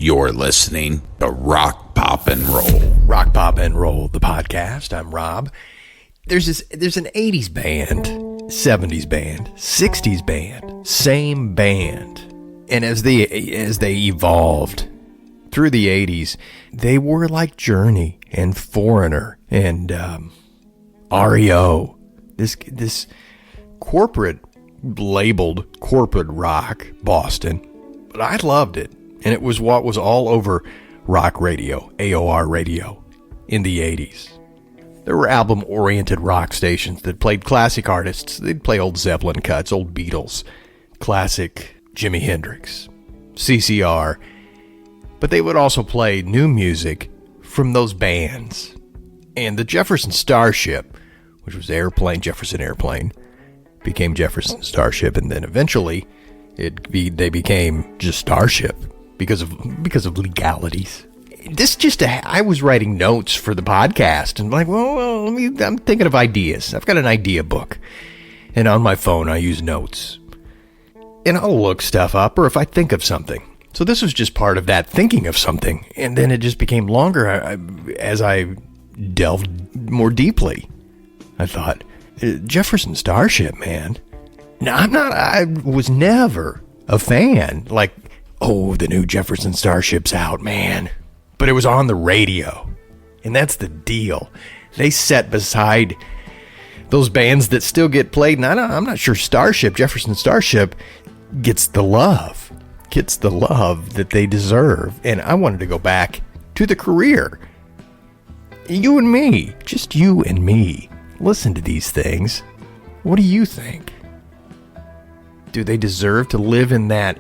You're listening to Rock, Pop, and Roll. Rock, Pop, and Roll, the podcast. I'm Rob. There's an 80s band, 70s band, 60s band, same band. And as they evolved through the 80s, they were like Journey and Foreigner and REO. This corporate, labeled corporate rock, Boston. But I loved it. And it was what was all over rock radio, AOR radio, in the 80s. There were album-oriented rock stations that played classic artists. They'd play old Zeppelin cuts, old Beatles, classic Jimi Hendrix, CCR. But they would also play new music from those bands. And the Jefferson Starship, which was Jefferson Airplane, became Jefferson Starship, and then eventually they became just Starship. Because of legalities. I was writing notes for the podcast and like, I'm thinking of ideas. I've got an idea book. And on my phone, I use notes. And I'll look stuff up or if I think of something. So this was just part of that thinking of something. And then it just became longer as I delved more deeply. I thought, Jefferson Starship, man. No, I was never a fan. Like, oh, the new Jefferson Starship's out, man. But it was on the radio. And that's the deal. They sat beside those bands that still get played. And I'm not sure Jefferson Starship, gets the love that they deserve. And I wanted to go back to the career. You and me, just you and me. Listen to these things. What do you think? Do they deserve to live in that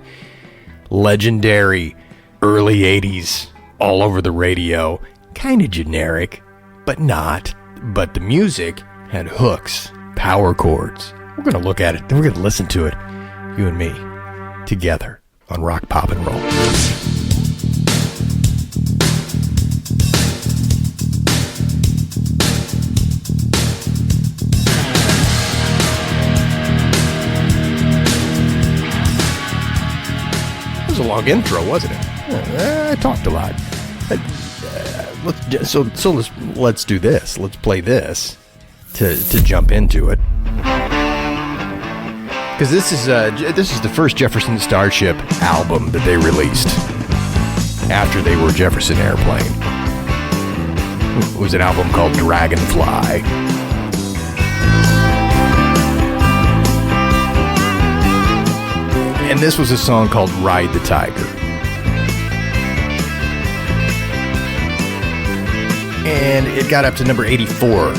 legendary early 80s all over the radio, kind of generic, but not. But the music had hooks, power chords. We're going to look at it. We're going to listen to it, you and me, together on Rock, Pop, and Roll. A long intro, wasn't it? I talked a lot. Let's do this. Let's play this to jump into it. Because this is the first Jefferson Starship album that they released after they were Jefferson Airplane. It was an album called Dragonfly. And this was a song called Ride the Tiger. And it got up to number 84. Ride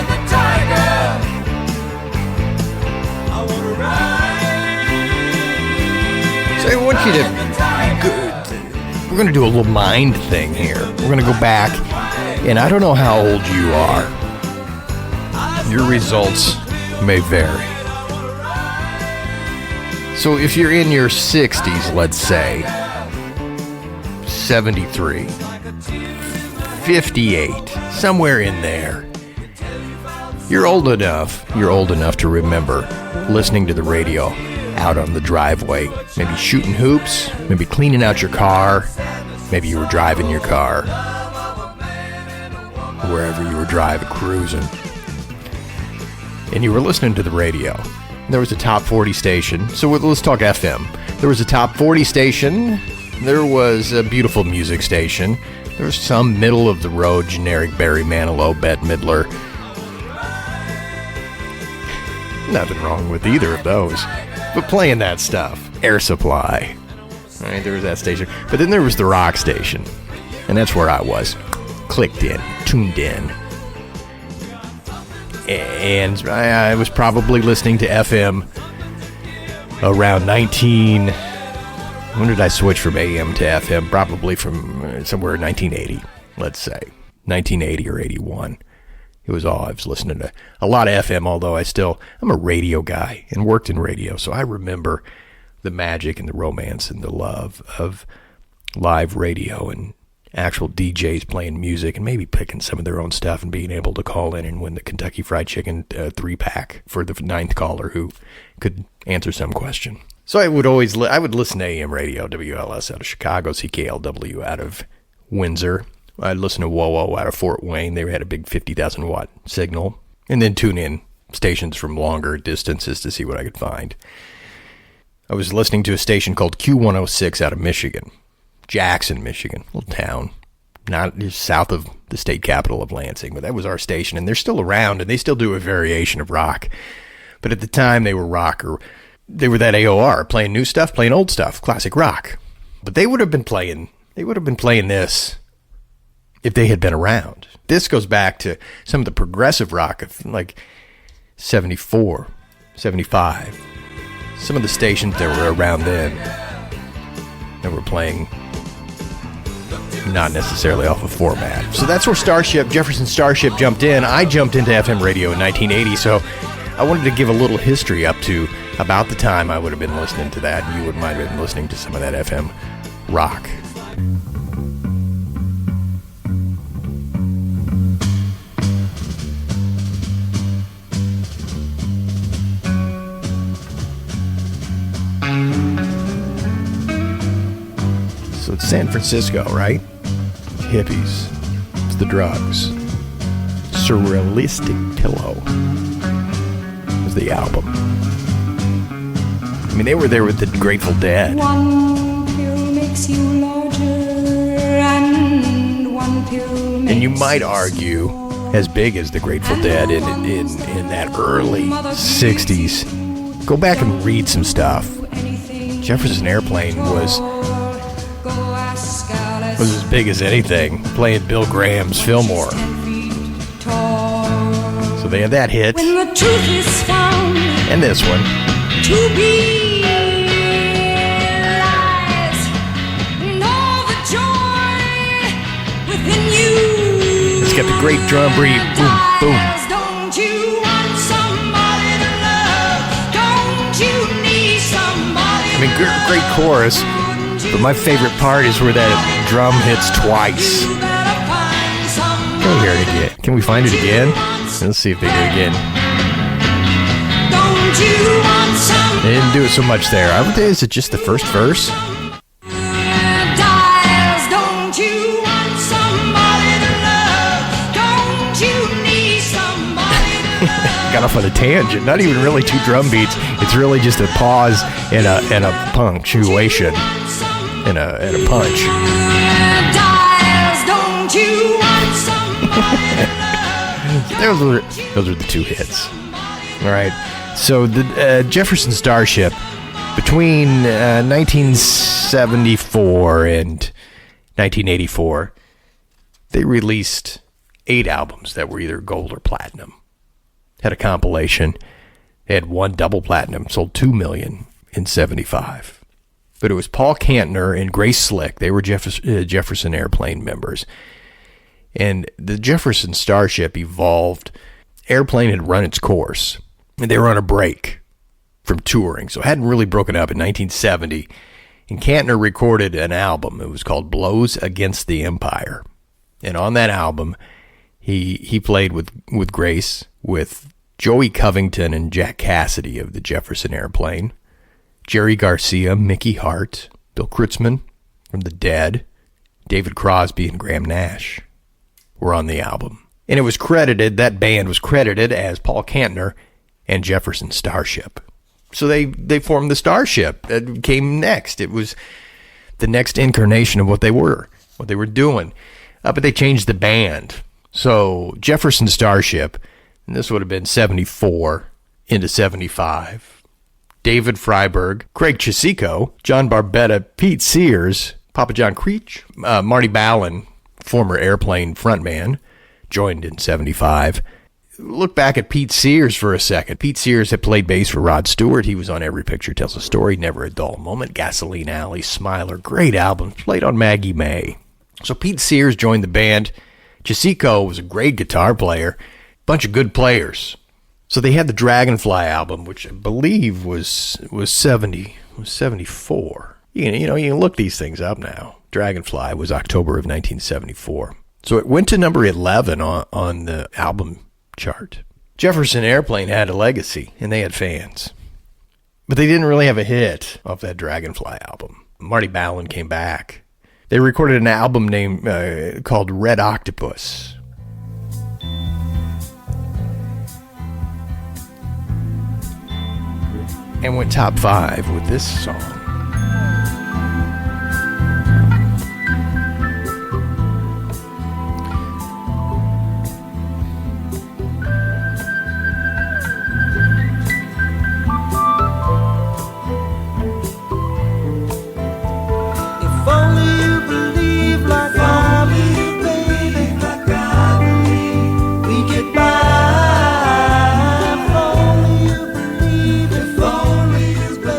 the tiger. I wanna ride. So I want you to... We're going to do a little mind thing here. We're going to go back. And I don't know how old you are. Your results may vary. So if you're in your 60s, let's say, 73, 58, somewhere in there, you're old enough to remember listening to the radio out on the driveway, maybe shooting hoops, maybe cleaning out your car, maybe you were driving your car, wherever you were driving, cruising. And you were listening to the radio. There was a top 40 station. So let's talk FM. There was a top 40 station. There was a beautiful music station. There was some middle-of-the-road generic Barry Manilow, Bette Midler. Nothing wrong with either of those. But playing that stuff. Air Supply. All right, there was that station. But then there was the rock station. And that's where I was. Clicked in. Tuned in. And I was probably listening to FM around when did I switch from AM to FM? Probably from somewhere in 1980, let's say. 1980 or 81. I was listening to a lot of FM, although I'm a radio guy and worked in radio, so I remember the magic and the romance and the love of live radio and actual DJs playing music and maybe picking some of their own stuff and being able to call in and win the Kentucky Fried Chicken 3-pack for the 9th caller who could answer some question. So I would always I would listen to AM radio, WLS out of Chicago, CKLW out of Windsor. I'd listen to WOWO out of Fort Wayne. They had a big 50,000 watt signal. And then tune in stations from longer distances to see what I could find. I was listening to a station called Q106 out of Michigan. Jackson, Michigan, little town. Not just south of the state capital of Lansing, but that was our station. And they're still around, and they still do a variation of rock. But at the time, they were rock, or they were that AOR, playing new stuff, playing old stuff, classic rock. But they would have been playing this if they had been around. This goes back to some of the progressive rock of like 74, 75. Some of the stations that were around then that were playing not necessarily off of format. So that's where Jefferson Starship jumped in. I jumped into FM radio in 1980, so I wanted to give a little history up to about the time I would have been listening to that. You might have been listening to some of that FM rock. So it's San Francisco, right? Hippies. It's the drugs. Surrealistic Pillow was the album. I mean, they were there with the Grateful Dead. One pill makes you larger, and one pill makes And you might argue, as big as the Grateful Dead in that early 60s. Go back and read some stuff. Jefferson Airplane was as big as anything, playing Bill Graham's Fillmore. So they had that hit. When the truth is found And this one. to be lies, and all the joy within you. It's got the great drum beat. Boom, boom. Don't you want somebody to love? Don't you need somebody I mean, great chorus. But my favorite part is where that drum hits twice. Can we hear it again? Can we find it again? Let's see if they do it again. They didn't do it so much there. I would say, is it just the first verse? Got off on a tangent. Not even really two drum beats. It's really just a pause and a punctuation and a punch. Those are the two hits. All right. So the Jefferson Starship, between 1974 and 1984, they released 8 albums that were either gold or platinum. Had a compilation. They had 1 double platinum, sold 2 million in 75. But it was Paul Kantner and Grace Slick. They were Jefferson Airplane members. And the Jefferson Starship evolved. Airplane had run its course. And they were on a break from touring. So it hadn't really broken up in 1970. And Kantner recorded an album. It was called Blows Against the Empire. And on that album, he played with Grace, with Joey Covington and Jack Cassidy of the Jefferson Airplane, Jerry Garcia, Mickey Hart, Bill Kreutzmann from The Dead, David Crosby, and Graham Nash were on the album. And it was credited, that band was credited as Paul Kantner and Jefferson Starship. So they formed the Starship. That came next. It was the next incarnation of what they were doing. But they changed the band. So Jefferson Starship, and this would have been 74 into 75. David Freiberg, Craig Chisico, John Barbetta, Pete Sears, Papa John Creech, Marty Ballin, former Airplane frontman, joined in 75. Look back at Pete Sears for a second. Pete Sears had played bass for Rod Stewart. He was on Every Picture Tells a Story, Never a Dull Moment, Gasoline Alley, Smiler. Great albums, played on Maggie May. So Pete Sears joined the band. Chisico was a great guitar player. Bunch of good players. So they had the Dragonfly album, which I believe was 74. You can look these things up now. Dragonfly was October of 1974. So it went to number 11 on the album chart. Jefferson Airplane had a legacy, and they had fans. But they didn't really have a hit off that Dragonfly album. Marty Balin came back. They recorded an album named called Red Octopus. And went top 5 with this song.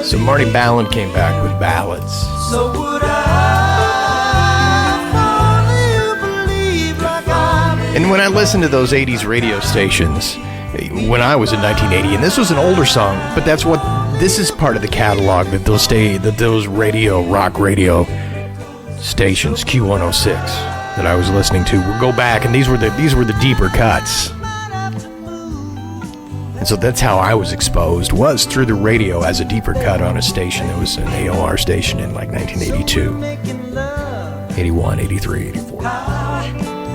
So Marty Balin came back with ballads. So would I believe like I And when I listened to those 80s radio stations, when I was in 1980, and this was an older song, but this is part of the catalog that those rock radio stations, Q106, that I was listening to, would go back, and these were the deeper cuts. And so that's how I was exposed, was through the radio as a deeper cut on a station that was an AOR station in like 1982, 81, 83, 84,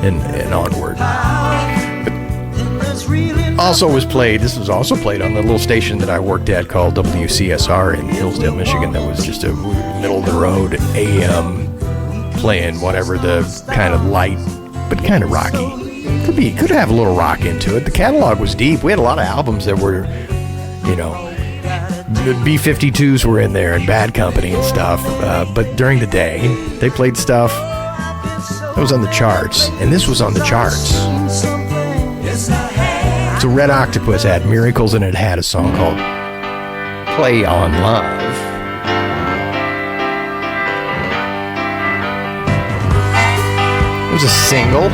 and onward. This was also played on the little station that I worked at called WCSR in Hillsdale, Michigan, that was just a middle-of-the-road AM playing whatever the kind of light, but kind of rocky. Could have a little rock into it. The catalog was deep. We had a lot of albums that were, the B-52s were in there and Bad Company and stuff. But during the day, they played stuff that was on the charts. And this was on the charts. So Red Octopus had Miracles, and it had a song called Play on Love. It was a single.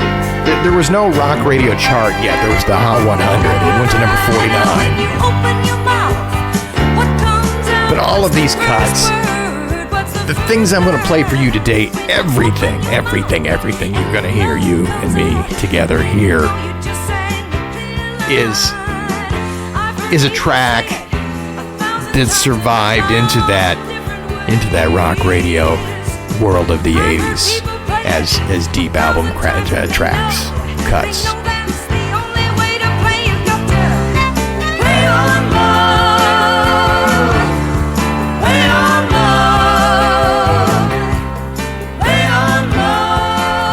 There was no rock radio chart yet. There was the Hot 100. It went to number 49. But all of these cuts, the things I'm going to play for you today, everything you're going to hear, you and me together here, is a track that survived into that rock radio world of the 80s. As deep album tracks, cuts.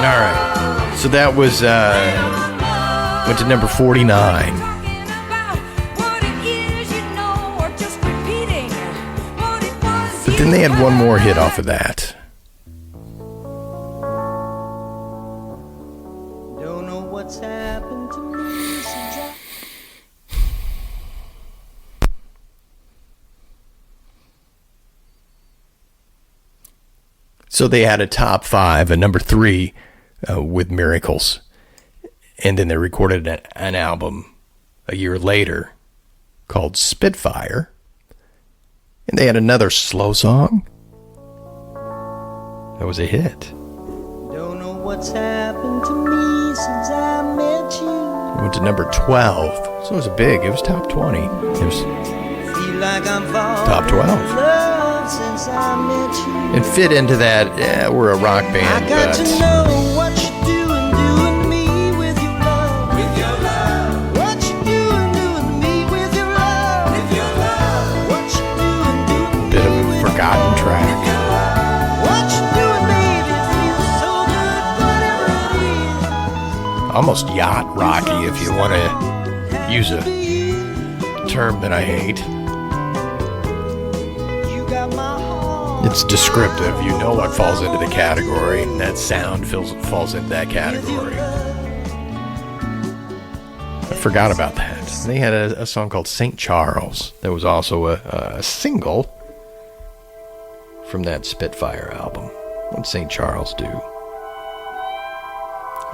Alright, so that was, went to number 49. But then they had one more hit off of that. So they had a top 5, a number 3 with Miracles. And then they recorded an album a year later called Spitfire. And they had another slow song that was a hit. don't know what's happened to me since I met you. It went to number 12. So it was top 20. It was Feel like I'm falling top 12. in love since I met you. It fit into that, we're a rock band, I got but to know what you're doing me with your love. With your love. What you doing me with your love. With your love. What you doing me bit of a with forgotten track. what you doing me that feels so good, whatever it is. Almost yacht rocky, if you want to use a term that I hate. You got my heart. It's descriptive. You know what falls into the category. That sound falls into that category. I forgot about that. They had a song called St. Charles that was also a single from that Spitfire album. What did St. Charles do?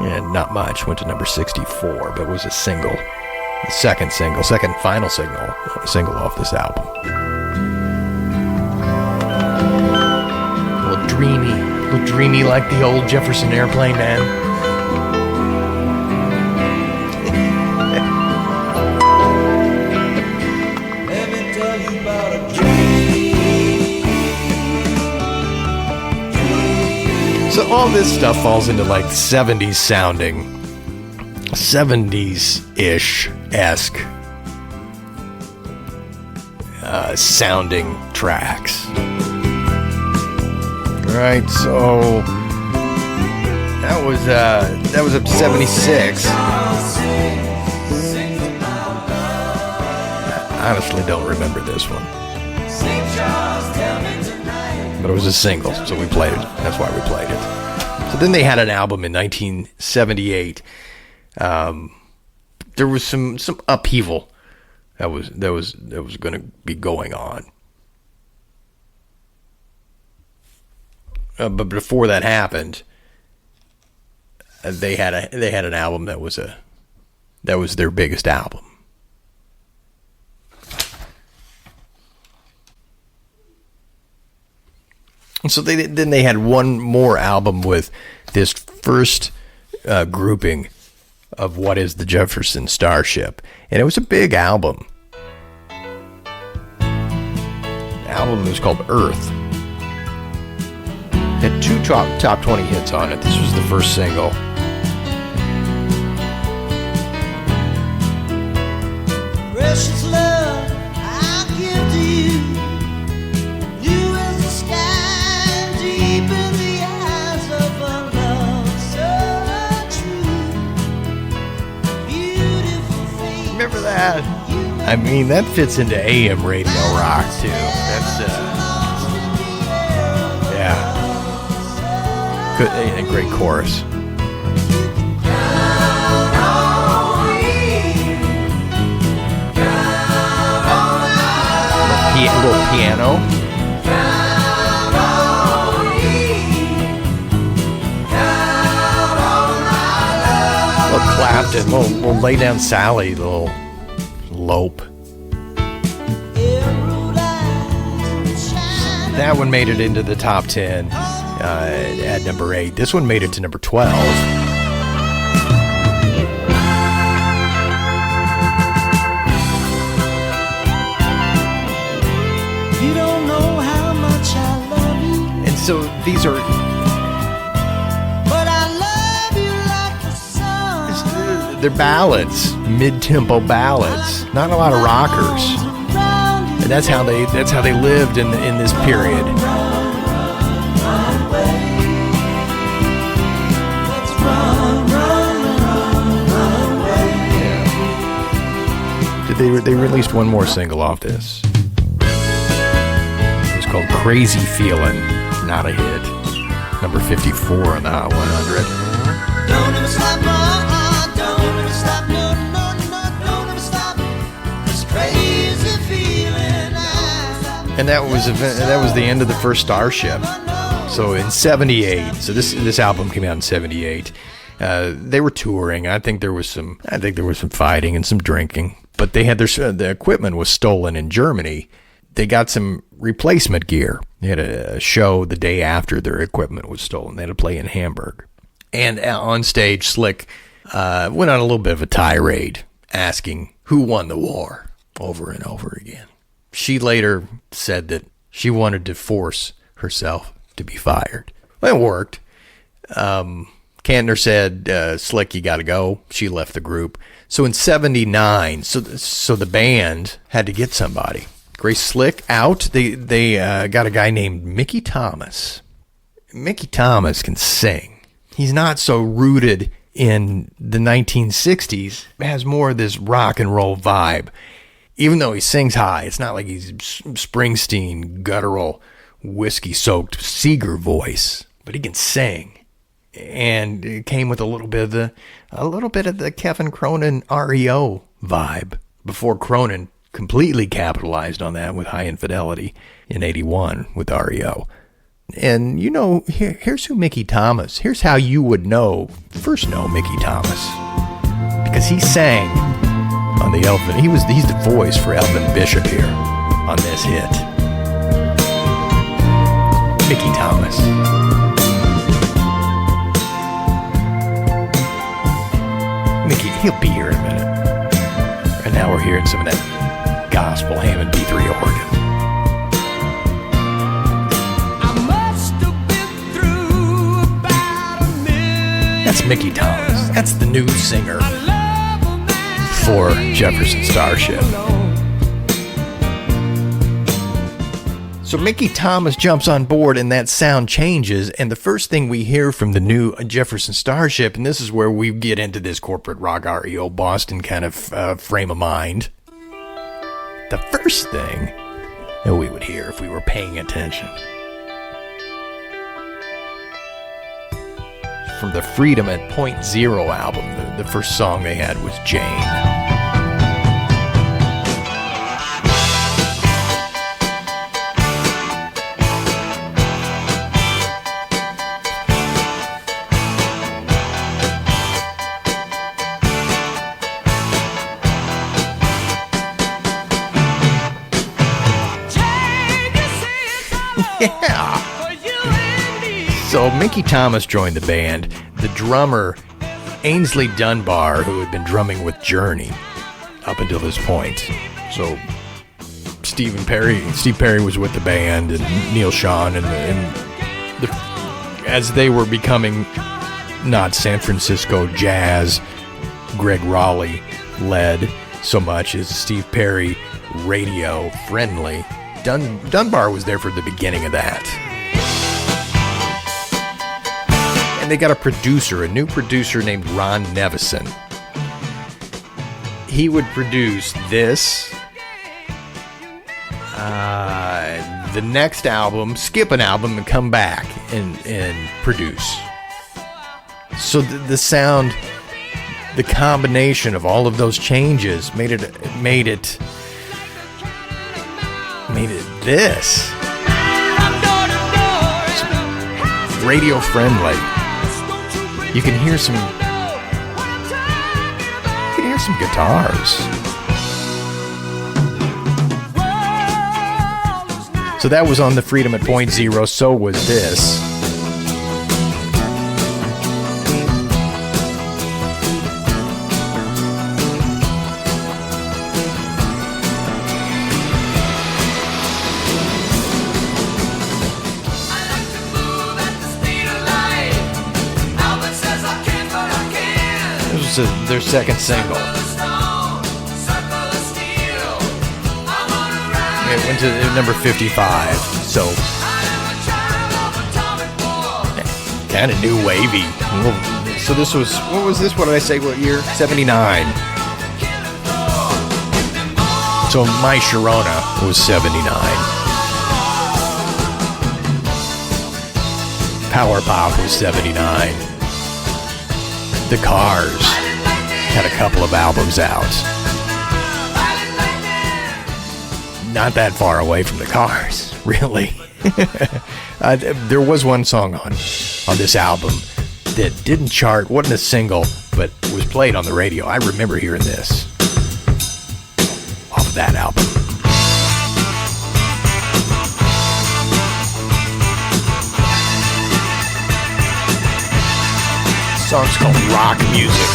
Yeah, not much. Went to number 64, but was a single. The second final single off this album. A little dreamy like the old Jefferson airplane, man. Let me tell you about a dream. all this stuff falls into like 70s sounding, 70s-ish-esque sounding tracks. All right, so that was up 76. I honestly don't remember this one, but it was a single, so we played it. That's why we played it. So then they had an album in 1978. There was some upheaval that was going to be going on. But before that happened, they had an album that was their biggest album. And so they had one more album with this first grouping of what is the Jefferson Starship, and it was a big album. The album was called Earth. It had two top 20 hits on it. This was the first single. Precious love, I give to you. Blue as the sky, deep in the eyes of a love so true. Beautiful face. Remember that? I mean, that fits into AM radio rock too. That's yeah, good, a great chorus. A little piano. Little Clapton, little Lay Down Sally, little Lope. That one made it into the top 10 at number 8. This one made it to number 12. You don't know how much I love you. And so these are, But I love you like the sun. they're ballads, mid-tempo ballads. Not a lot of rockers. And that's how they lived in this period. They released one more single off this. It was called Crazy Feelin', not a hit. Number 54 on the Hot 100. Don't ever stop, don't ever stop, no, don't ever stop. This crazy feeling. And that was the end of the first Starship. So in 78, so this album came out in 78. They were touring. I think there was some fighting and some drinking. But they had the equipment was stolen in Germany. They got some replacement gear. They had a show the day after their equipment was stolen. They had to play in Hamburg. And on stage, Slick went on a little bit of a tirade, asking who won the war over and over again. She later said that she wanted to force herself to be fired. Well, it worked. Kantner said, Slick, you got to go. She left the group. So in 79, so the band had to get somebody. Grace Slick out. They got a guy named Mickey Thomas. Mickey Thomas can sing. He's not so rooted in the 1960s. Has more of this rock and roll vibe. Even though he sings high, it's not like he's Springsteen, guttural, whiskey-soaked Seeger voice. But he can sing. And it came with a little bit of the Kevin Cronin REO vibe before Cronin completely capitalized on that with High Infidelity in 81 with REO. And here's who Mickey Thomas. Here's how you would first know Mickey Thomas, because he sang on the Elvin. He's the voice for Elvin Bishop here on this hit. Mickey Thomas. Mickey, he'll be here in a minute. And now we're hearing some of that gospel Hammond B3 organ. I must have been through about That's Mickey Thomas. That's the new singer for Jefferson Starship. So Mickey Thomas jumps on board and that sound changes, and the first thing we hear from the new Jefferson Starship, and this is where we get into this corporate rock REO Boston kind of frame of mind. The first thing that we would hear if we were paying attention from the Freedom at Point Zero album, the first song they had was Jane. Yeah. So Mickey Thomas joined the band. The drummer, Ainsley Dunbar, who had been drumming with Journey up until this point. So Steve Perry was with the band, and Neil Schon, as they were becoming not San Francisco jazz, Greg Raleigh led so much as Steve Perry radio friendly. Dunbar was there for the beginning of that. And they got a new producer named Ron Nevison. He would produce this, the next album, skip an album, and come back and produce. So the sound, the combination of all of those changes made it this. It's radio friendly. You can hear some guitars. So that was on the Freedom at Point Zero. So was this. Their second single. It went to number 55, so kind of new wavy. So this was, what was this? What did I say? What year? 79. So My Sharona was 79. Power Pop was 79. The Cars had a couple of albums out. Not that far away from the Cars, really. There was one song on this album that didn't chart, wasn't a single, but was played on the radio. I remember hearing this off of that album. The song's called Rock Music.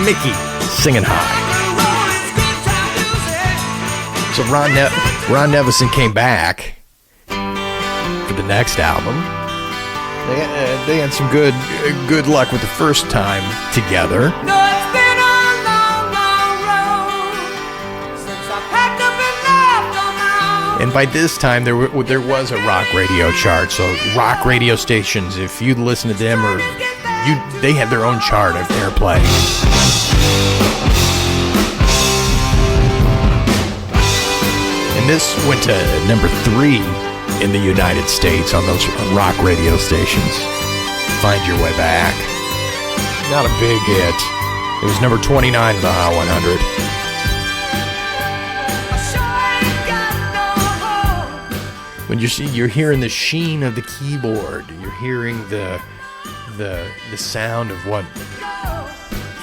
Mickey singing high. So Ron Nevison came back for the next album. They had some good luck with the first time together. And by this time, there was a rock radio chart. So rock radio stations, if you listen to them, they had their own chart of airplay. And this went to number 3 in the United States on those rock radio stations. Find Your Way Back. Not a big hit. It was number 29 in the Hot 100. When you're hearing the sheen of the keyboard, you're hearing the sound of what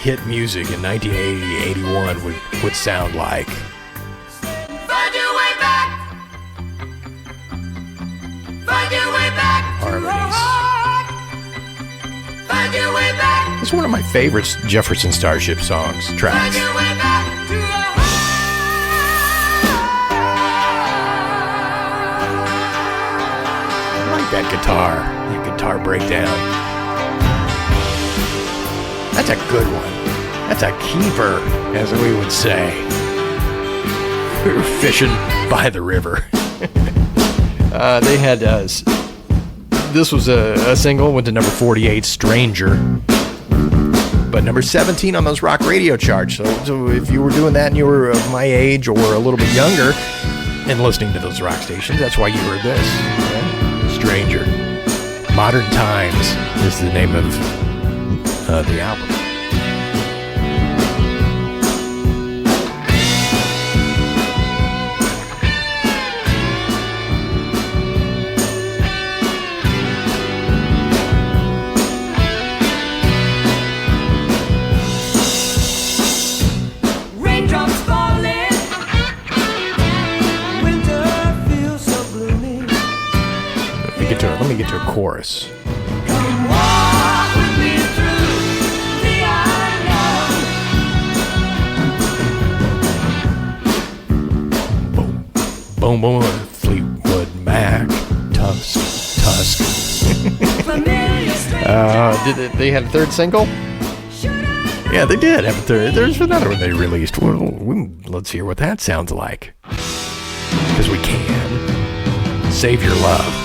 hit music in 1980, 81 would sound like. Find your way back. Find your way back. Harmonies. Find your way back. It's one of my favorite Jefferson Starship songs, tracks. Find your way back to that guitar breakdown. That's a good one. That's a keeper, as we would say. We were fishing by the river. They had, this was a single, went to number 48, Stranger. But number 17 on those rock radio charts. So if you were doing that and you were of my age or a little bit younger and listening to those rock stations, that's why you heard this. Yeah? Stranger. Modern Times is the name of the album. Let me get to a chorus. Come walk with me through the unknown. Boom, boom, Fleetwood Mac, Tusk. Did they have a third single? Yeah, they did have a third. There's another one they released. Well, let's hear what that sounds like. Because we can. Save Your Love.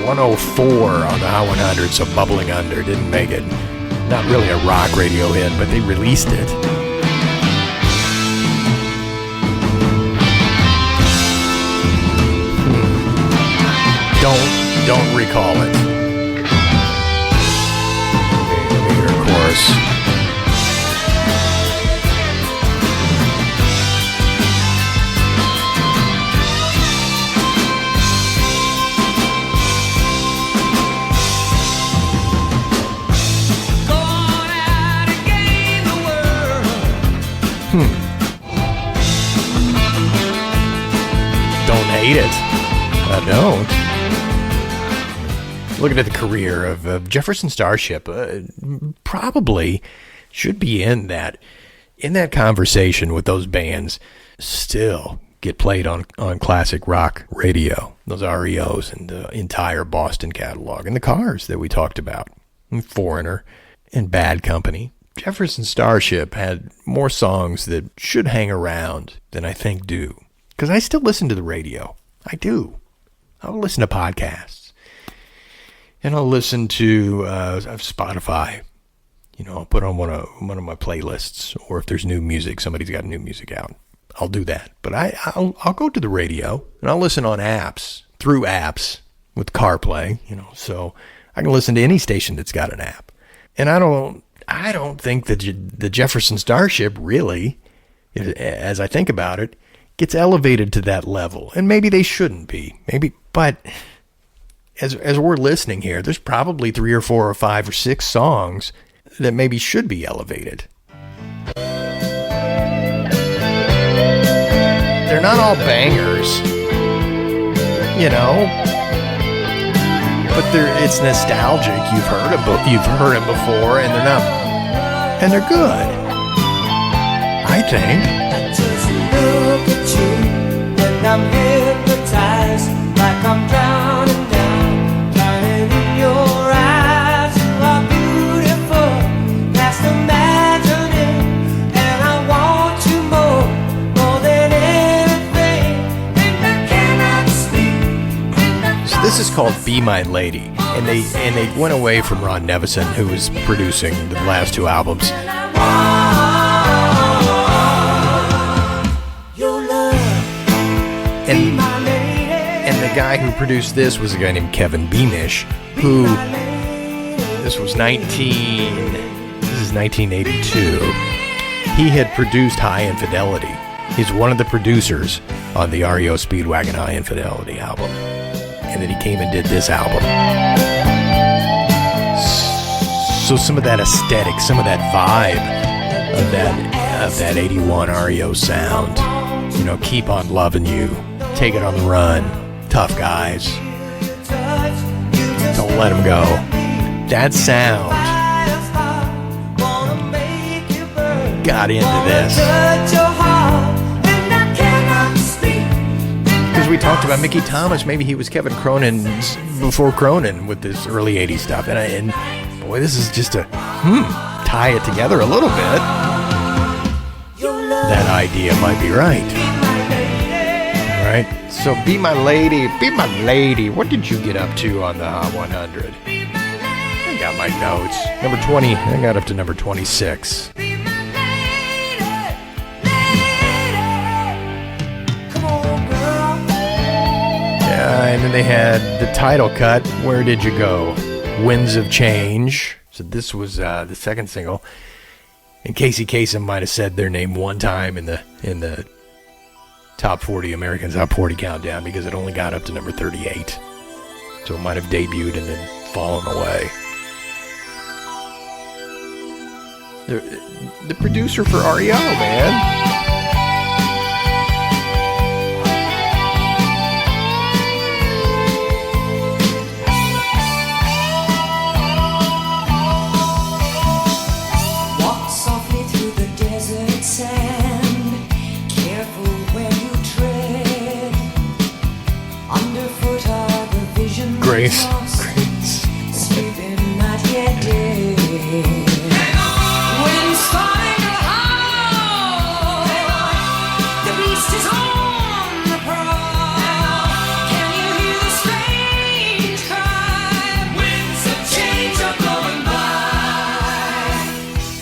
104 on the Hot 100, so Bubbling Under didn't make it. Not really a rock radio hit, but they released it. Don't recall it. Okay, let me hear a chorus. Don't hate it. I don't. Looking at the career of Jefferson Starship, probably should be in that conversation with those bands. Still get played on classic rock radio. Those REOs and the entire Boston catalog and the Cars that we talked about, and Foreigner and Bad Company. Jefferson Starship had more songs that should hang around than I think do. Because I still listen to the radio. I do. I'll listen to podcasts. And I'll listen to Spotify. You know, I'll put on one of my playlists. Or if there's new music, somebody's got new music out, I'll do that. But I'll go to the radio and I'll listen on apps, through apps with CarPlay, you know. So I can listen to any station that's got an app. And I don't think that the Jefferson Starship really, as I think about it, gets elevated to that level. And maybe they shouldn't be. But as we're listening here, there's probably 3 or 4 or 5 or 6 songs that maybe should be elevated. They're not all bangers, you know. But it's nostalgic. You've heard them before, and they're good. I think. I just look at you, and I'm hypnotized, like I'm drowning in your eyes. You are beautiful, past imagining, and I want you more than anything. And I cannot sleep. So this is called "Be My Lady," and they went away from Ron Nevison, who was producing the last 2 albums. And the guy who produced this was a guy named Kevin Beamish, who this is 1982. He had produced High Infidelity. He's one of the producers on the REO Speedwagon High Infidelity album. And then he came and did this album. So some of that aesthetic, some of that vibe of that 81 REO sound, you know, Keep On Loving You, Take It On the Run, Tough Guys, Don't Let 'Em Go. That sound got into this. Because as we talked about Mickey Thomas, maybe he was Kevin Cronin before Cronin with this early 80s stuff. And boy, this is just a tie it together a little bit. That idea might be right. Right? So Be My Lady. What did you get up to on the Hot 100? I got my notes. Number 20. I got up to number 26. And then they had the title cut, Where Did You Go? Winds of Change. So this was the second single. And Casey Kasem might have said their name one time in the Top 40 Americans Top 40 countdown because it only got up to number 38. So it might have debuted and then fallen away. The producer for REO, man. Grace.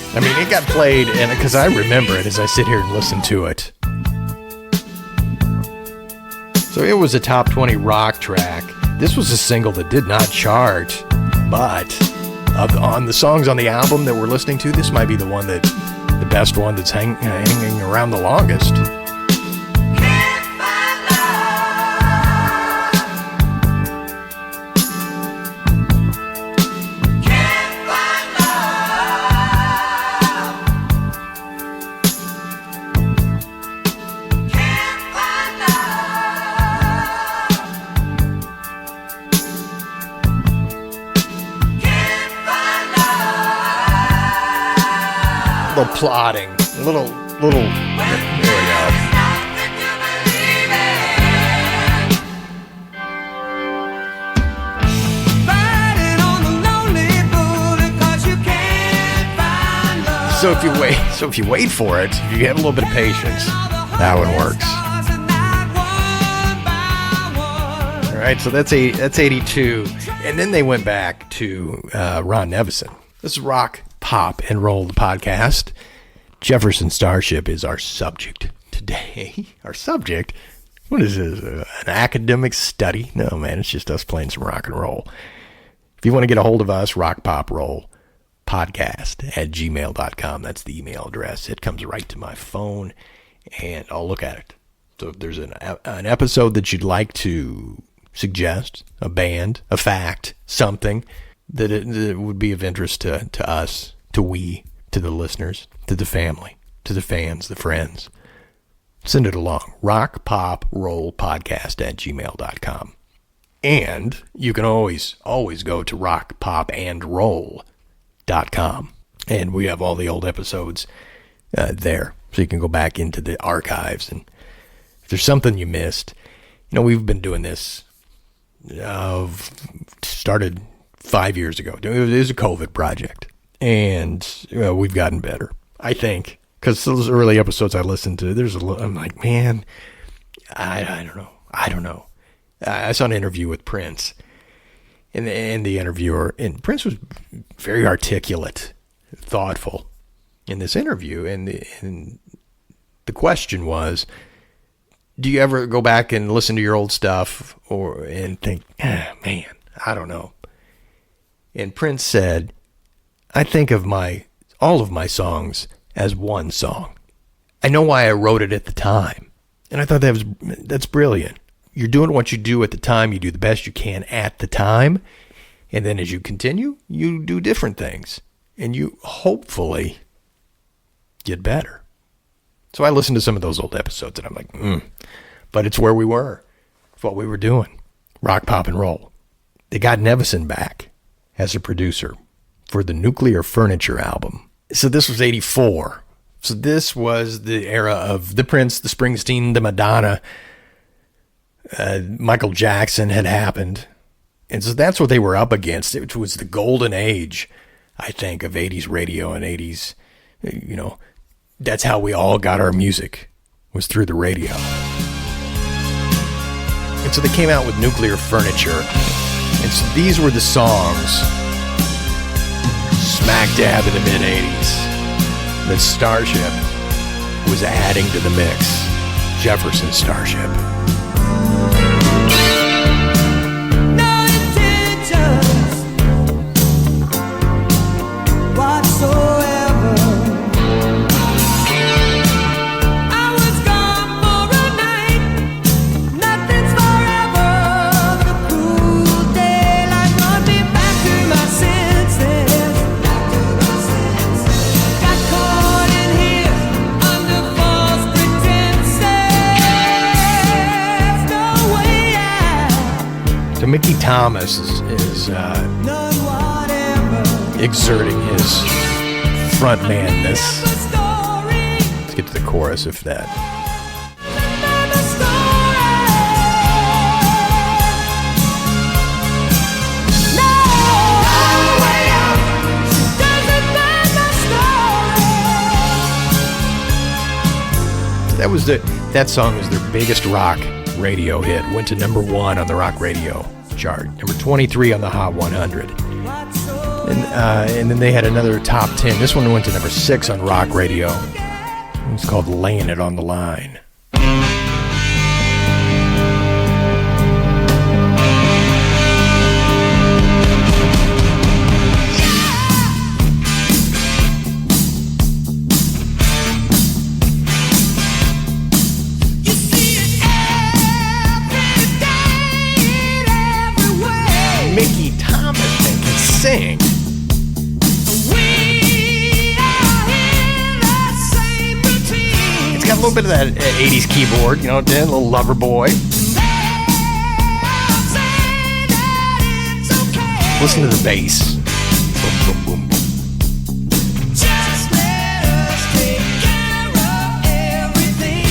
I mean, it got played, and because I remember it as I sit here and listen to it. So it was a top 20 rock track. This was a single that did not chart, but on the songs on the album that we're listening to, this might be the best one that's hanging around the longest. Little plotting, little. There we go. So if you wait for it, if you have a little bit of patience, that one works. All right, so that's 82, and then they went back to Ron Nevison. This is Rock, Pop, and Roll, the podcast. Jefferson Starship is our subject today. Our subject? What is this? An academic study? No, man, it's just us playing some rock and roll. If you want to get a hold of us, Rock, Pop, Roll podcast at gmail.com. That's the email address. It comes right to my phone, and I'll look at it. So if there's an episode that you'd like to suggest, a band, a fact, something that it would be of interest to us, to the listeners, to the family, to the fans, the friends, send it along. Rock, Pop, Roll podcast at gmail.com. And you can always go to rockpopandroll.com. And we have all the old episodes there. So you can go back into the archives. And if there's something you missed, we've been doing this, started 5 years ago. It was a COVID project. And we've gotten better, I think. Because those early episodes I listened to, I'm like, man, I don't know. I saw an interview with Prince, and the interviewer, and Prince was very articulate, thoughtful in this interview, and the question was, do you ever go back and listen to your old stuff and think, man, I don't know. And Prince said, I think of all of my songs as one song. I know why I wrote it at the time. And I thought that's brilliant. You're doing what you do at the time. You do the best you can at the time. And then as you continue, you do different things. And you hopefully get better. So I listened to some of those old episodes and I'm like, But it's where we were. It's what we were doing. Rock, Pop, and Roll. They got Nevison back as a producer for the Nuclear Furniture album. So this was 84. So this was the era of the Prince, the Springsteen, the Madonna Michael Jackson had happened. And so that's what they were up against. It was the golden age, I think, of 80s radio and 80s, that's how we all got our music, was through the radio. And so they came out with Nuclear Furniture. And so these were the songs, smack dab in the mid-80s, that Starship was adding to the mix. Jefferson Starship. No intentions whatsoever. I was gone for a night. Nothing's forever. The cruel daylight brought me back to my senses. Got caught in here under false pretenses. No way out. So Mickey Thomas is None whatever. exerting his frontmanness. The story. Let's get to the chorus of that. The story. No way out. Doesn't know the story. That song was their biggest rock radio hit. Went to number 1 on the rock radio chart, number 23 on the Hot 100. And then they had another top 10. This one went to number 6 on rock radio. It's called Laying It on the Line. You see it every day, every way. Mickey Thomas can sing. We are in the same routine. It's got a little bit of that 80s keyboard, a little lover boy. Listen to the bass. Boom, boom, boom, boom. Just let us take care of everything.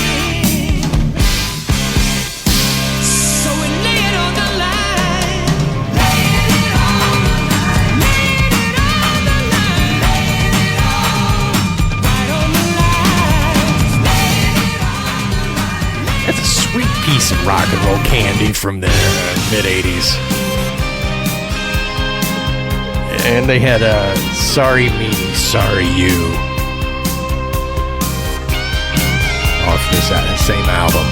So we lay it on the line. Lay it on the line. Lay it on the line. Lay it on. Right on the line. Lay it on the line. That's a sweet piece of rock and roll candy from the mid-80s. And they had Sorry Me, Sorry You off this same album.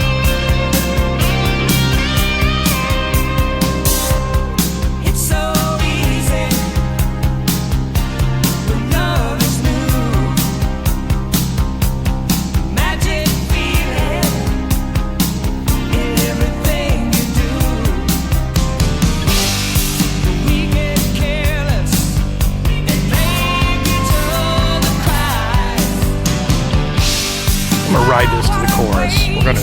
It's so easy when love is new. Magic feeling in everything you do. We get careless and make each other cry. I'm gonna ride this to the chorus. We're gonna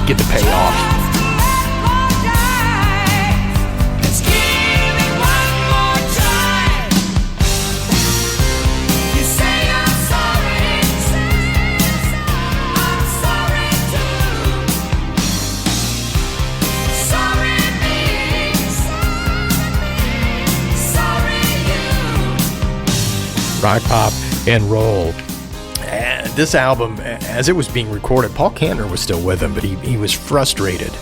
get the payoff. Let's give it one more try. You say I'm sorry. I'm sorry too. Sorry me. Sorry you. Rock, pop, and roll. And this album, as it was being recorded, Paul Kantner was still with him, but he was frustrated.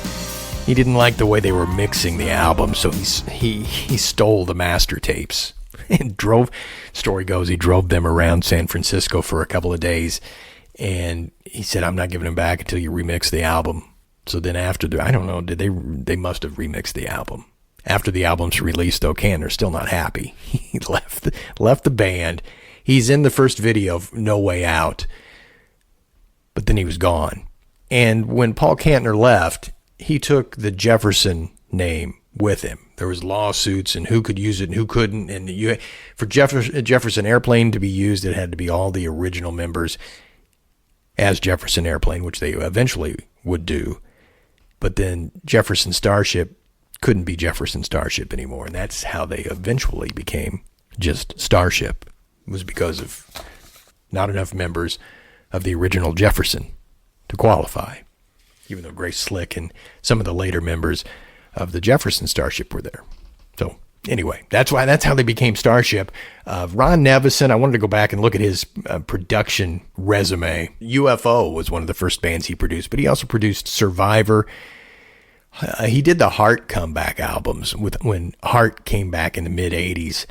He didn't like the way they were mixing the album, so he stole the master tapes and story goes, he drove them around San Francisco for a couple of days, and he said, I'm not giving them back until you remix the album. So then after I don't know, they must have remixed the album. After the album's released, though, Kantner's still not happy. He left the band. He's in the first video of No Way Out, but then he was gone. And when Paul Kantner left, he took the Jefferson name with him. There was lawsuits and who could use it and who couldn't. And for Jefferson Airplane to be used, it had to be all the original members as Jefferson Airplane, which they eventually would do. But then Jefferson Starship couldn't be Jefferson Starship anymore. And that's how they eventually became just Starship. It was because of not enough members of the original Jefferson to qualify. even though Grace Slick and some of the later members of the Jefferson Starship were there. So anyway, that's how they became Starship. Ron Nevison, I wanted to go back and look at his production resume. UFO was one of the first bands he produced, but he also produced Survivor. He did the Heart comeback albums when Heart came back in the mid 80s.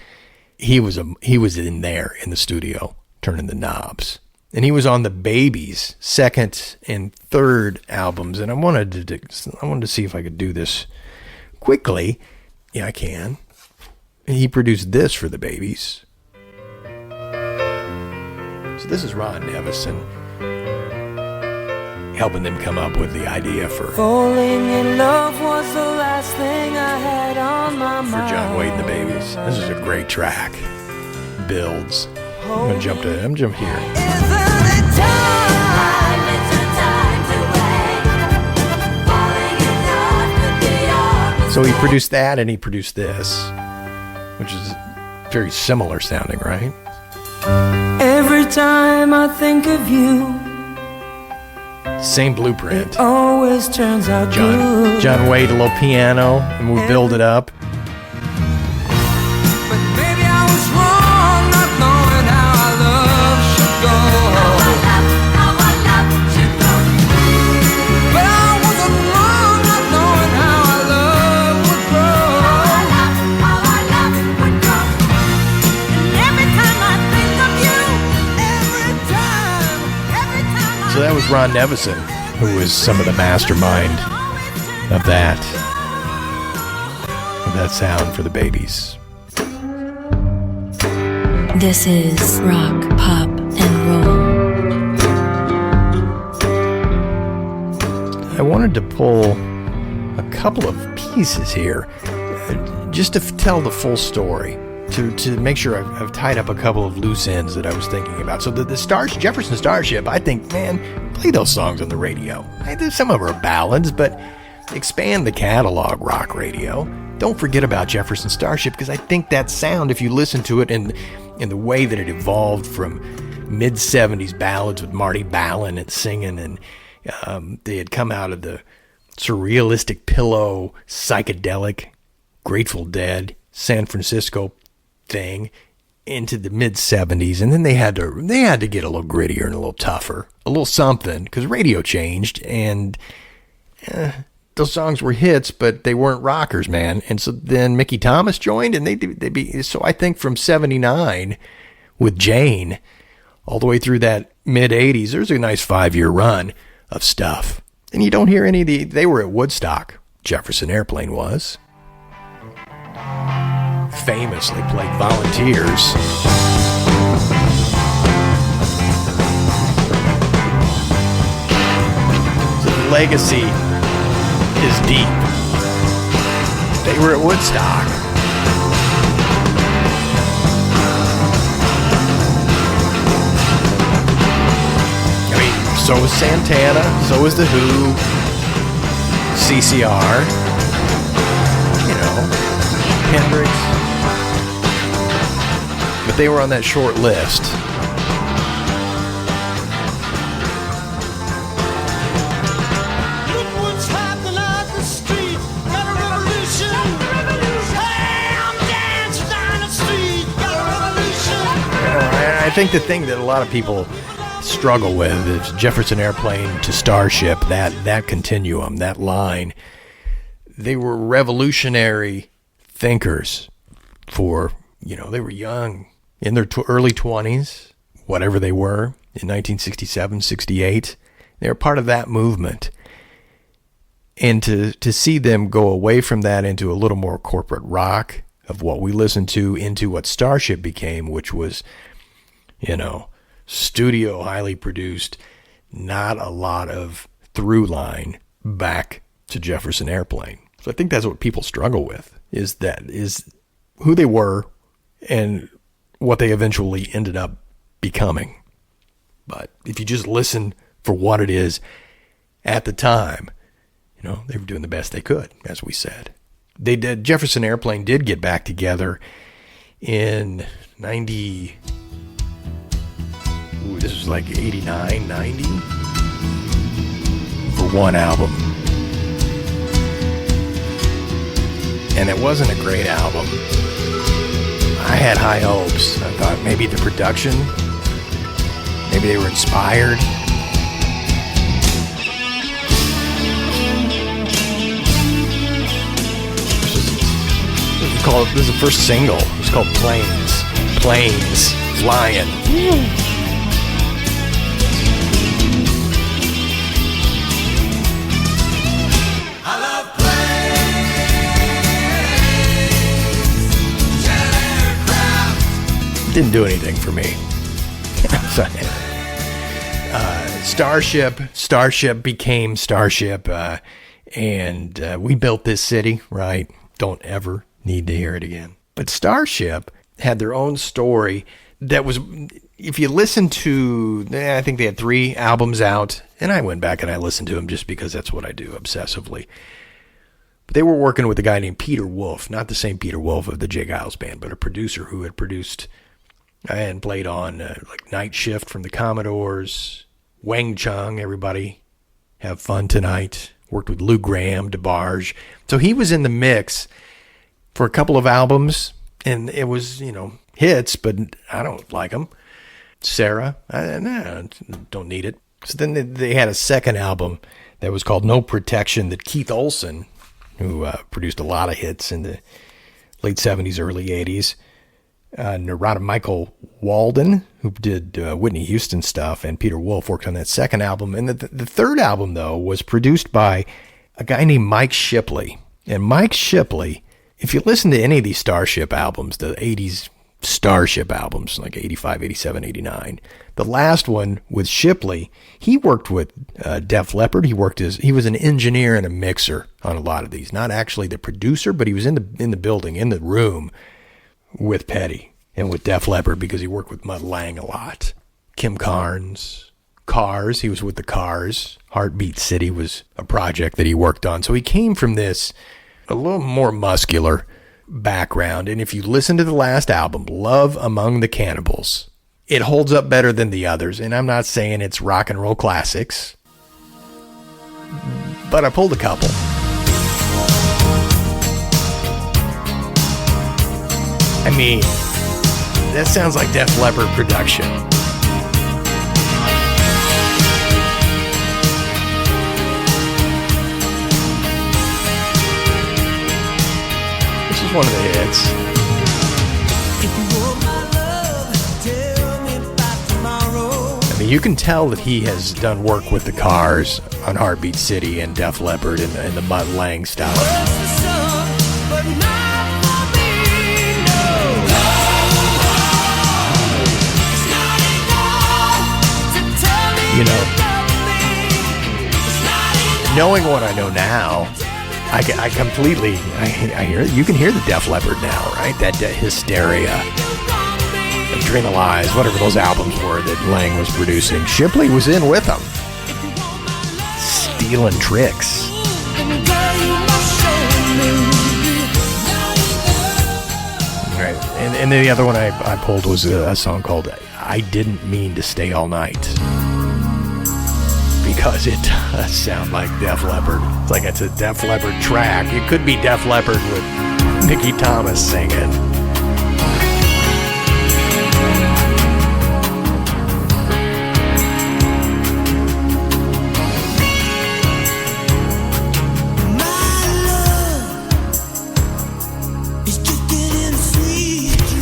He was in there in the studio turning the knobs. And he was on the Babies' second and third albums. And I wanted to see if I could do this quickly. Yeah, I can. He produced this for the Babies. So this is Ron Nevison helping them come up with the idea for Falling in love was the last thing I had on my mind. for John Wade and the Babies. This is a great track. Builds. I'm gonna jump here. Isn't it time? It's a time to wait. Falling in love could be our So he produced that and he produced this, which is very similar sounding, right? Every time I think of you, Same blueprint. always turns out good. John Wade, a little piano, and we build it up. But maybe I was wrong not knowing how our love should go. How our love should go. But I wasn't wrong not knowing how our love would grow. How our love would grow. And every time I think of you, every time I So that was Ron Nevison, who was some of the mastermind of that sound for the Babies. This is rock, pop, and roll. I wanted to pull a couple of pieces here just to tell the full story, to make sure I've tied up a couple of loose ends that I was thinking about. So the Jefferson Starship, I think, man, play those songs on the radio. Some of them are ballads, but expand the catalog, rock radio. Don't forget about Jefferson Starship, because I think that sound, if you listen to it in the way that it evolved from mid-70s ballads with Marty Ballin and singing, and they had come out of the surrealistic pillow, psychedelic, Grateful Dead, San Francisco thing into the mid-70s, and then they had to get a little grittier and a little tougher, a little something, because radio changed, and those songs were hits, but they weren't rockers, man. And so then Mickey Thomas joined, and so I think from 79 with Jane all the way through that mid-80s, there's a nice 5-year run of stuff. And you don't hear any of they were at Woodstock. Jefferson Airplane was. Famously played Volunteers. So the legacy is deep. They were at Woodstock. I mean, so was Santana, so was The Who, CCR, Hendrix. But they were on that short list. Look what's happening out the street. Got a revolution. Hey, I'm dancing down the street. Got a revolution. I think the thing that a lot of people struggle with is Jefferson Airplane to Starship, that continuum, that line. They were revolutionary thinkers for, they were young, in their early 20s, whatever they were, in 1967, 68. They were part of that movement. And to see them go away from that into a little more corporate rock of what we listened to into what Starship became, which was, studio, highly produced, not a lot of through line back to Jefferson Airplane. So I think that's what people struggle with, is who they were and what they eventually ended up becoming. But if you just listen for what it is at the time, they were doing the best they could, as we said. Jefferson Airplane did get back together in 90. This was like 89, 90. For one album. And it wasn't a great album. I had high hopes. I thought maybe the production, maybe they were inspired. This is the first single. It's called Planes. Planes. Flying. I love planes, Didn't do anything for me. Starship became Starship, and we built this city, right? Don't ever need to hear it again. But Starship had their own story that was, if you listen to, I think they had 3 albums out, and I went back and I listened to them just because that's what I do obsessively. But they were working with a guy named Peter Wolf, not the same Peter Wolf of the J. Giles Band, but a producer who had produced and played on like Night Shift from the Commodores, Wang Chung, everybody have fun tonight. Worked with Lou Graham, DeBarge. So he was in the mix for a couple of albums, and it was, hits, but I don't like them. Sarah, don't need it. So then they had a second album that was called No Protection that Keith Olsen, who produced a lot of hits in the late 70s, early 80s, Narada Michael Walden, who did Whitney Houston stuff, and Peter Wolf worked on that second album. And the third album, though, was produced by a guy named Mike Shipley. And Mike Shipley, if you listen to any of these Starship albums, the 80s Starship albums, like 85, 87, 89, the last one with Shipley, he worked with Def Leppard. He was an engineer and a mixer on a lot of these. Not actually the producer, but he was in the building, in the room with Petty and with Def Leppard because he worked with Mutt Lange a lot. Kim Carnes, Cars, he was with the Cars. Heartbeat City was a project that he worked on. So he came from this a little more muscular background. And if you listen to the last album, Love Among the Cannibals, it holds up better than the others. And I'm not saying it's rock and roll classics, but I pulled a couple. I mean, that sounds like Def Leppard production. This is one of the hits. I mean, you can tell that he has done work with the Cars on Heartbeat City and Def Leppard and the Mutt Lange style. Knowing what I know now, I completely hear it. You can hear the Def Leppard now, right? That Hysteria, Adrenalize, whatever those albums were that Lange was producing. Shipley was in with them, stealing tricks. Right, and then the other one I pulled was a song called "I Didn't Mean to Stay All Night." Because it does sound like Def Leppard. It's like it's a Def Leppard track. It could be Def Leppard with Mickey Thomas singing.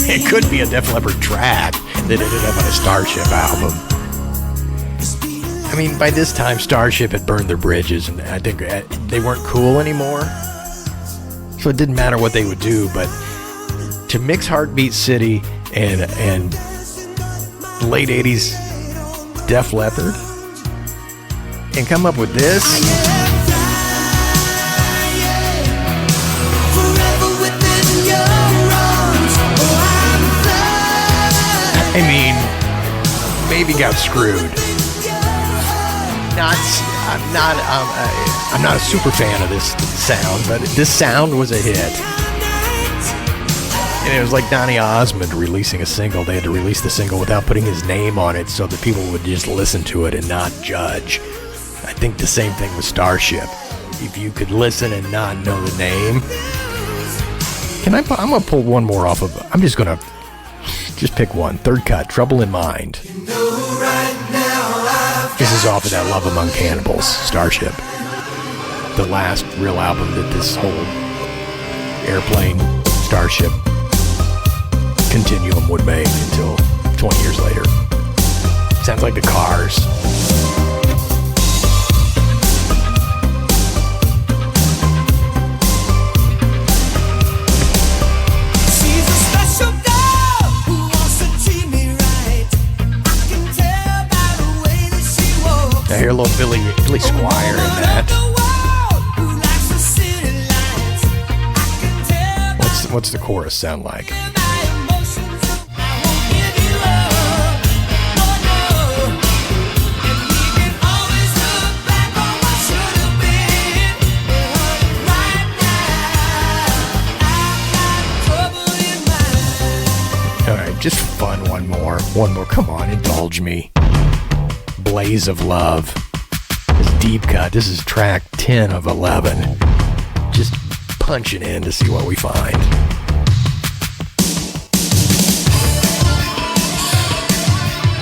It could be a Def Leppard track that ended up on a Starship album. I mean, by this time, Starship had burned their bridges, and I think they weren't cool anymore. So it didn't matter what they would do, but to mix Heartbeat City and late 80s Def Leppard and come up with this. I mean, maybe got screwed. I'm not a super fan of this sound, but this sound was a hit. And it was like Donny Osmond releasing a single. They had to release the single without putting his name on it so that people would just listen to it and not judge. I think the same thing with Starship. If you could listen and not know the name. I'm going to pull one more off of... I'm just going to pick one. Third cut, Trouble in Mind. This is off of that Love Among Cannibals, Starship. The last real album that this whole Airplane, Starship continuum would make until 20 years later. Sounds like the Cars. I hear a little Billy Squire in that. What's the chorus sound like? All right, just fun. One more. Come on, indulge me. Blaze of Love. This deep cut. This is track 10 of 11. Just punching in to see what we find.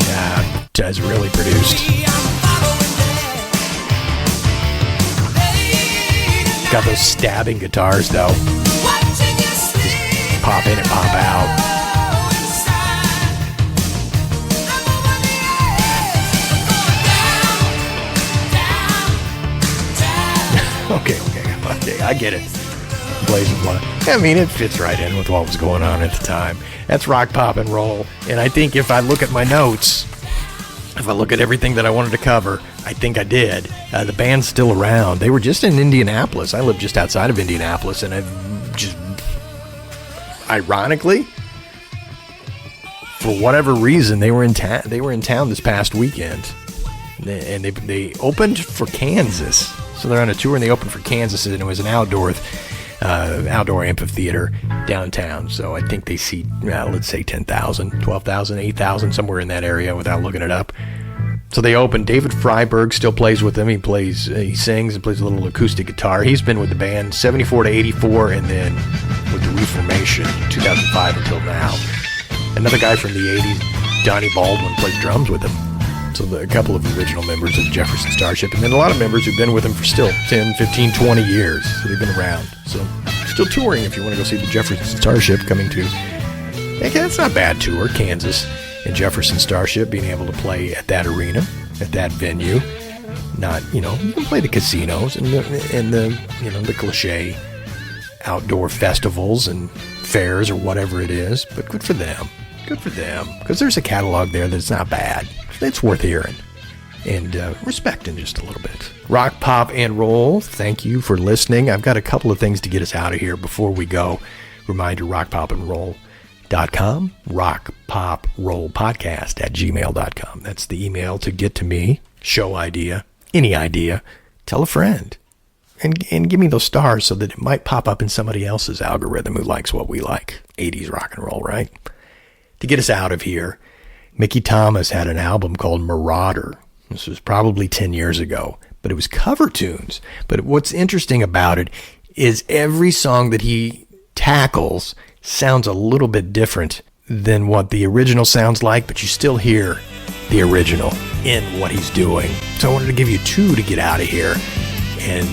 Yeah, Tez really produced. Got those stabbing guitars though. Just pop in and pop out. Okay, I get it. Blaze of Love. I mean, it fits right in with what was going on at the time. That's rock, pop, and roll. And I think if I look at my notes, if I look at everything that I wanted to cover, I think I did. The band's still around. They were just in Indianapolis. I live just outside of Indianapolis, and I've just, ironically, for whatever reason, they were in town. They were in town this past weekend, and they opened for Kansas. So they're on a tour, and they opened for Kansas, and it was an outdoor amphitheater downtown. So I think they seat, let's say 10,000, 12,000, 8,000, somewhere in that area without looking it up. So they opened. David Freiberg still plays with them. He sings and plays a little acoustic guitar. He's been with the band 74 to 84, and then with the Reformation 2005 until now. Another guy from the 80s, Donnie Baldwin, plays drums with them. So a couple of original members of Jefferson Starship, and then a lot of members who've been with them for still 10, 15, 20 years. So they've been around. So still touring if you want to go see the Jefferson Starship coming to... It's not a bad tour, Kansas and Jefferson Starship, being able to play at that arena, at that venue. Not, you can play the casinos and the cliche outdoor festivals and fairs or whatever it is, but good for them. Good for them. Because there's a catalog there that's not bad. It's worth hearing and respecting just a little bit. Rock, pop, and roll. Thank you for listening. I've got a couple of things to get us out of here before we go. Reminder, rockpopandroll.com, rockpoprollpodcast@gmail.com. That's the email to get to me. Show idea, any idea. Tell a friend. And give me those stars so that it might pop up in somebody else's algorithm who likes what we like. 80s rock and roll, right? To get us out of here, Mickey Thomas had an album called Marauder. This was probably 10 years ago, but it was cover tunes. But what's interesting about it is every song that he tackles sounds a little bit different than what the original sounds like, but you still hear the original in what he's doing. So I wanted to give you two to get out of here. And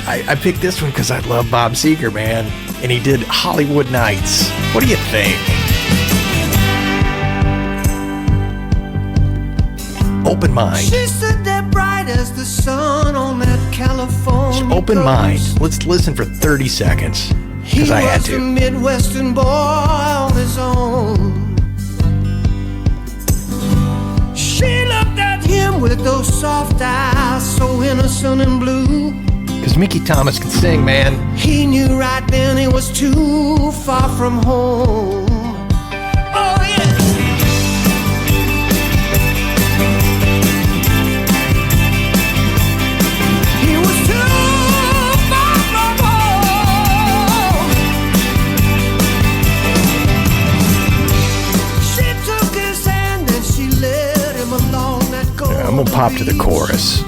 I picked this one because I love Bob Seger, man. And he did Hollywood Nights. What do you think? Open mind. She stood there bright as the sun on that California Open coast. mind. Let's listen for 30 seconds. Because I had He was a to. Midwestern boy on his own. She looked at him with those soft eyes, so innocent and blue. Because Mickey Thomas can sing, man. He knew right then he was too far from home. Oh yeah. He was too far from home. She took his hand and she led him along that golden I'm going to pop to the chorus.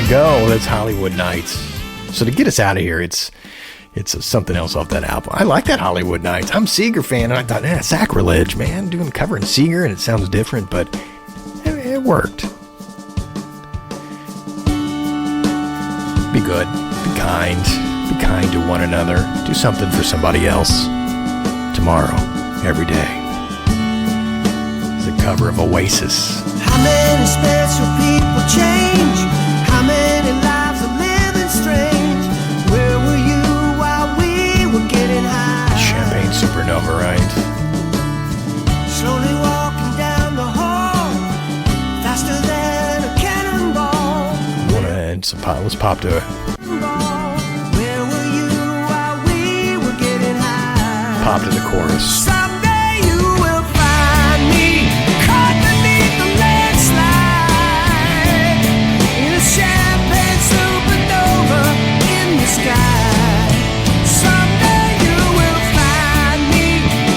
you go. That's Hollywood Nights. So to get us out of here, it's something else off that album. I like that Hollywood Nights. I'm a Seeger fan, and I thought, sacrilege, man. Covering Seeger, and it sounds different, but it worked. Be good. Be kind. Be kind to one another. Do something for somebody else. Tomorrow. Every day. It's a cover of Oasis. How many special people change? How many lives are living strange? Where were you while we were getting high? Champagne Supernova, right? Slowly walking down the hall, faster than a cannonball. Let's pop to it. Where were you while we were getting high? Pop to the chorus. Someday you will find me caught beneath the landslide in a champagne supernova in the sky. Someday you will find me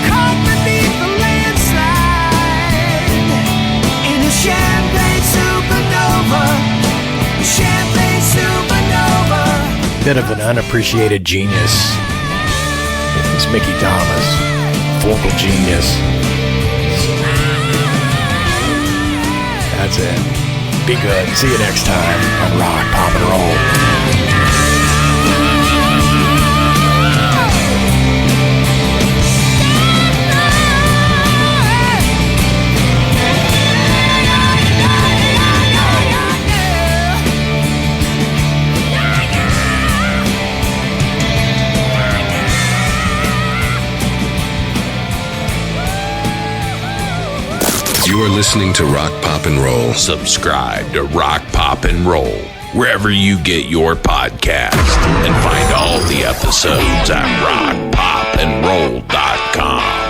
caught beneath the landslide in a champagne supernova. Champagne supernova. Bit of an unappreciated genius. It's Mickey Thomas. Vocal genius. That's it. Be good. See you next time on Rock, Pop, and Roll. You are listening to Rock, Pop, and Roll. Subscribe to Rock, Pop, and Roll wherever you get your podcast, and find all the episodes at rockpopandroll.com.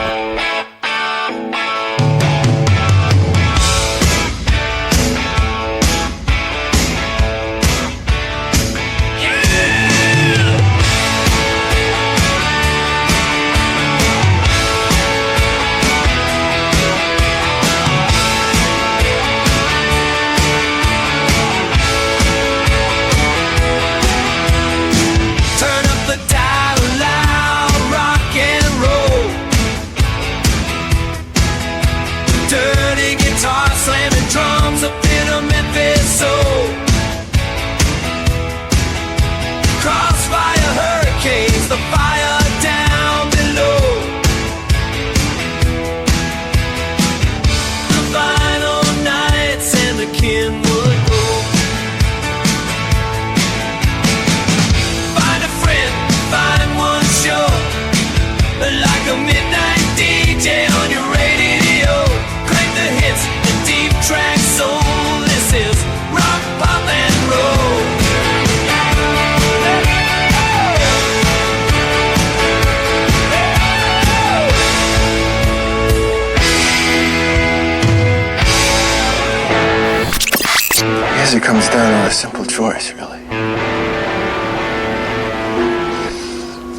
Turn up the dial loud, rock and roll. Dirty guitar slamming drums up in a Memphis soul. Crossfire hurricanes, the fire down below. The final nights and the Kenwood Grove. Find a friend, find one show, like a midnight DJ on your radio. Crank the hits, the deep track soul. This is Rock, Pop, and Roll. I guess it comes down to a simple choice, really.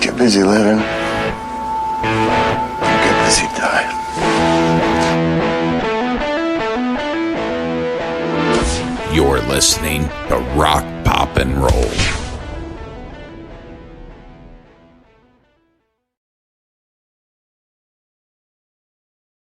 Get busy living, or get busy dying. You're listening to Rock, Pop, and Roll.